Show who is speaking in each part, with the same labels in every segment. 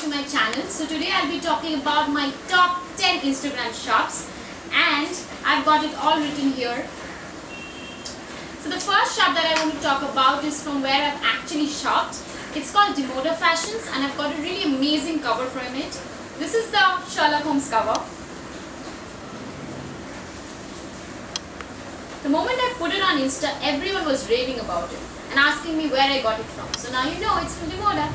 Speaker 1: to my channel. So today I'll be talking about my top 10 Instagram shops, and I've got it all written here. So the first shop that I want to talk about is from where I've actually shopped. It's called Demoda Fashions, and I've got a really amazing cover from it. This is the Sherlock Holmes cover. The moment I put it on Insta, everyone was raving about it and asking me where I got it from. So now you know it's from Demoda.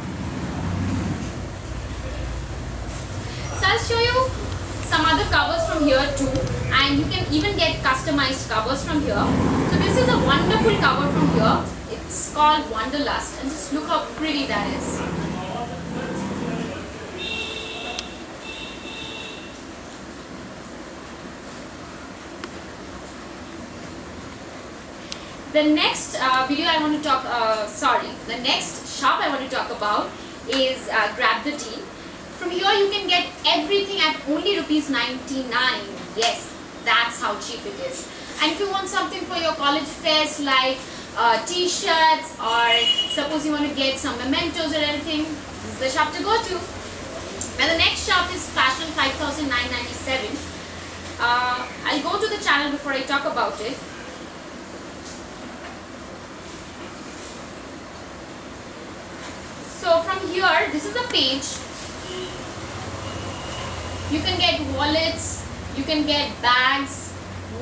Speaker 1: So I'll show you some other covers from here too, and you can even get customized covers from here. So this is a wonderful cover from here. It's called Wanderlust, and just look how pretty that is. The next the next shop I want to talk about is Grab the Tea. From here you can get everything at only ₹99. Yes, that's how cheap it is. And if you want something for your college fest like t-shirts, or suppose you want to get some mementos or anything, this is the shop to go to. Now the next shop is Fashion 5997. I'll go to the channel before I talk about it. So from here, this is a page. You can get wallets, you can get bags,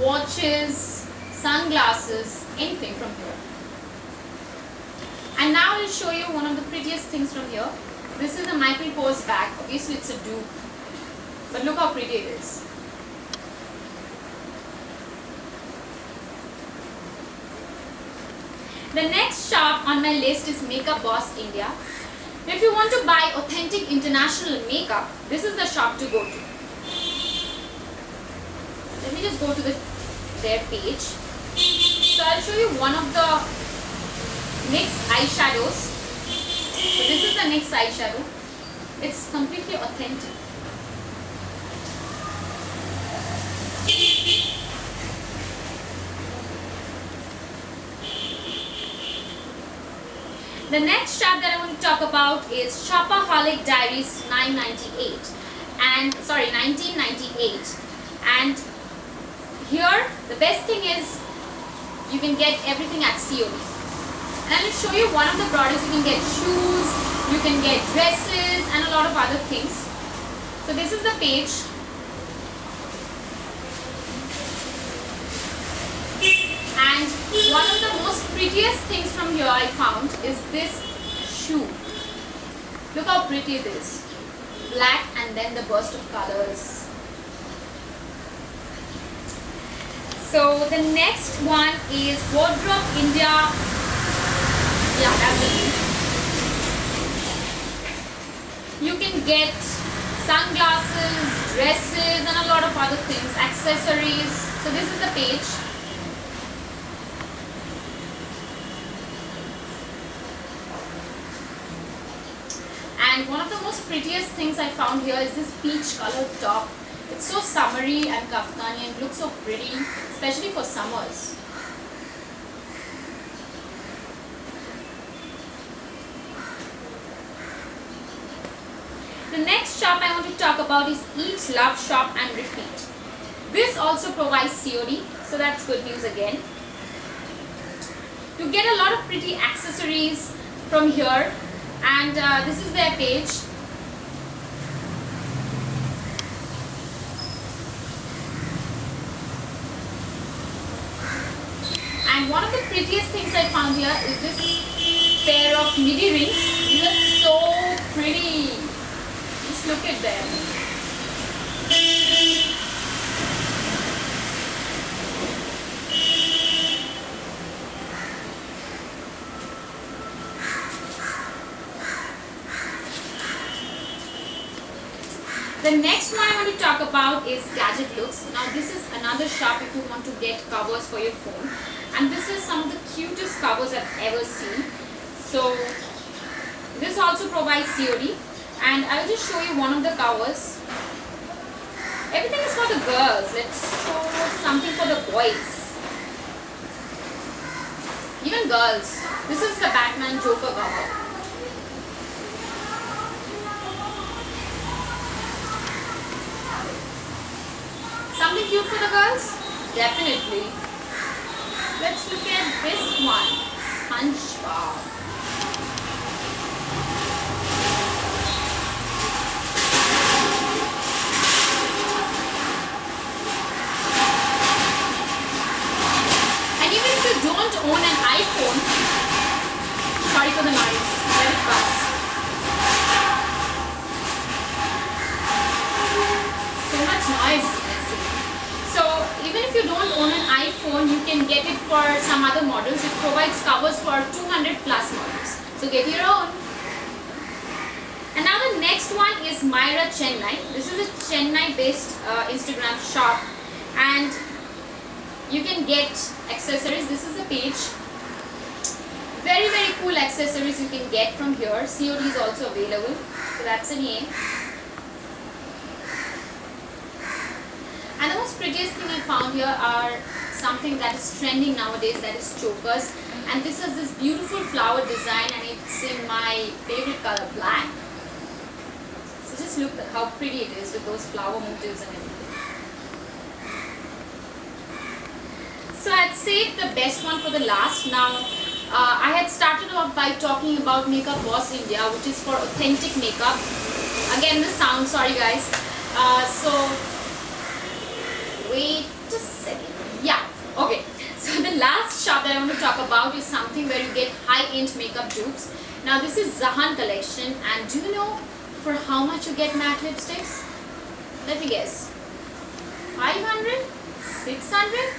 Speaker 1: watches, sunglasses, anything from here. And now I'll show you one of the prettiest things from here. This is a Michael Kors bag. Obviously it's a dupe, but look how pretty it is. The next shop on my list is Makeup Boss India. If you want to buy authentic international makeup, this is the shop to go to. Let me just go to their page. So I'll show you one of the NYX eyeshadows. So this is the NYX eyeshadow. It's completely authentic. The next shop that I want to talk about is Shopaholic Diaries 1998. And here the best thing is you can get everything at COD. And I will show you one of the products. You can get shoes, you can get dresses, and a lot of other things. So this is the page. And one of the most prettiest things from here I found is this shoe. Look how pretty it is. Black and then the burst of colors. So the next one is Wardrobe India. Yeah, that's it. You can get sunglasses, dresses, and a lot of other things, accessories. So this is the page. And one of the most prettiest things I found here is this peach colored top. It's so summery and kaftani and looks so pretty, especially for summers. The next shop I want to talk about is Eat, Love, Shop and Repeat. This also provides COD, so that's good news again. You get a lot of pretty accessories from here. And this is their page. And one of the prettiest things I found here is this pair of midi rings. These are so pretty. Just look at them. The next one I want to talk about is Gadget Looks. Now this is another shop if you want to get covers for your phone. And this is some of the cutest covers I've ever seen. So this also provides COD. And I'll just show you one of the covers. Everything is for the girls. Let's show something for the boys. Even girls. This is the Batman Joker cover. cute for the girls? Definitely. Let's look at this one. SpongeBob. And even if you don't own an iPhone, sorry for the noise, let it pass. So much noise. So even if you don't own an iPhone, you can get it for some other models. It provides covers for 200 plus models. So get your own. And now the next one is Myra Chennai. This is a Chennai based Instagram shop, and you can get accessories. This is the page. Very cool accessories you can get from here. COD is also available. So that's an A. And the most prettiest thing I found here are something that is trending nowadays, that is chokers. And this is this beautiful flower design, and it's in my favorite color, black. So just look at how pretty it is with those flower motifs and everything. So I'd saved the best one for the last. Now I had started off by talking about Makeup Boss India, which is for authentic makeup. Again the sound, sorry guys. Wait a second. Yeah, okay. So the last shop that I want to talk about is something where you get high-end makeup dupes. Now this is Zahan collection, and do you know for how much you get matte lipsticks? Let me guess. 500? 600?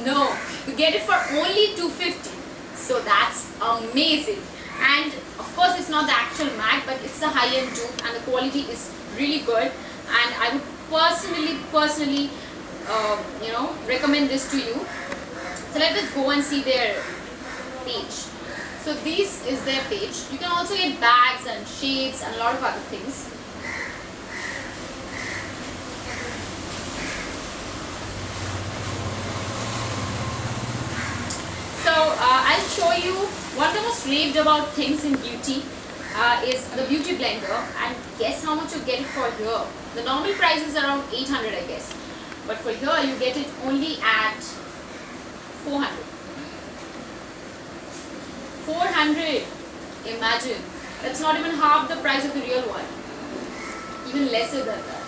Speaker 1: No, you get it for only 250. So that's amazing. And of course it's not the actual matte, but it's a high-end dupe and the quality is really good. And I would personally recommend this to you. So let us go and see their page. So this is their page. You can also get bags and shades and a lot of other things. So I'll show you one of the most raved about things in beauty is the beauty blender, and guess how much you get it for here. The normal price is around 800 I guess. But for here you get it only at 400. 400. Imagine. That's not even half the price of the real one. Even lesser than that.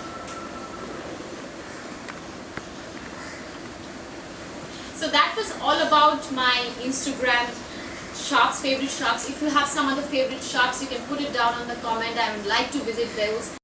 Speaker 1: So that was all about my Instagram shops, favorite shops. If you have some other favorite shops, you can put it down on the comment. I would like to visit those.